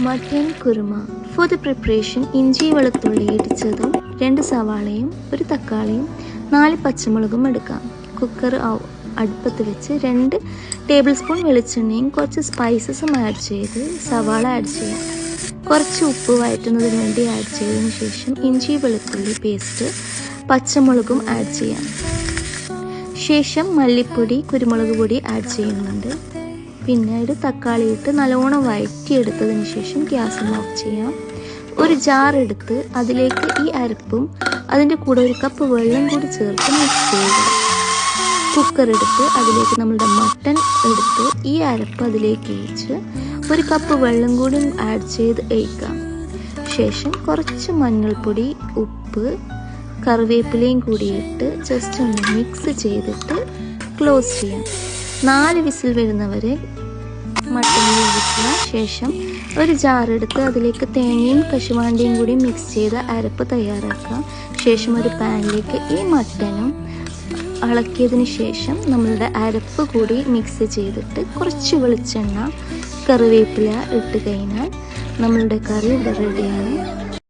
Mutton kurma. For the preparation ഇഞ്ചി വെളുത്തുള്ളി ഇടിച്ചതും 2 സവാളയും 1 തക്കാളിയും 4 പച്ചമുളകും എടുക്കാം. കുക്കർ അടുപ്പത്ത് വെച്ച് 2 ടേബിൾ സ്പൂൺ വെളിച്ചെണ്ണയും കുറച്ച് സ്പൈസസും ആഡ് ചെയ്ത് സവാള ആഡ് ചെയ്യാം. കുറച്ച് ഉപ്പ് വഴറ്റുന്നതിന് വേണ്ടി ആഡ് ചെയ്തതിന് ശേഷം ഇഞ്ചി വെളുത്തുള്ളി പേസ്റ്റ് പച്ചമുളകും ആഡ് ചെയ്യാം. ശേഷം മല്ലിപ്പൊടി കുരുമുളക് പൊടി ആഡ് ചെയ്യുന്നുണ്ട്. പിന്നീട് തക്കാളി ഇട്ട് നല്ലോണം വഴറ്റിയെടുത്തതിന് ശേഷം ഗ്യാസ് ഓഫ് ചെയ്യാം. ഒരു ജാർ എടുത്ത് അതിലേക്ക് ഈ അരപ്പും അതിൻ്റെ കൂടെ 1 കപ്പ് വെള്ളം കൂടി ചേർത്ത് മിക്സ് ചെയ്യുക. കുക്കർ എടുത്ത് അതിലേക്ക് നമ്മളുടെ മട്ടൻ എടുത്ത് ഈ അരപ്പ് അതിലേക്ക് ഒഴിച്ച് 1 കപ്പ് വെള്ളം കൂടി ആഡ് ചെയ്ത് ഒഴിക്കാം. ശേഷം കുറച്ച് മഞ്ഞൾപ്പൊടി, ഉപ്പ്, കറിവേപ്പിലയും കൂടി ഇട്ട് ജസ്റ്റ് ഒന്ന് മിക്സ് ചെയ്തിട്ട് ക്ലോസ് ചെയ്യാം. 4 വിസിൽ വരുന്നവരെ മട്ടൻ വേവിക്കുക. ശേഷം ഒരു ജാറെടുത്ത് അതിലേക്ക് തേങ്ങയും കശുവണ്ടിയും കൂടി മിക്സ് ചെയ്ത് അരപ്പ് തയ്യാറാക്കാം. ശേഷം ഒരു പാനിലേക്ക് ഈ മട്ടനും ഇളക്കിയതിന് ശേഷം നമ്മളുടെ അരപ്പ് കൂടി മിക്സ് ചെയ്തിട്ട് കുറച്ച് വെളിച്ചെണ്ണ കറിവേപ്പില ഇട്ട് കഴിഞ്ഞാൽ നമ്മളുടെ കറി ഇവിടെ റെഡിയാണ്.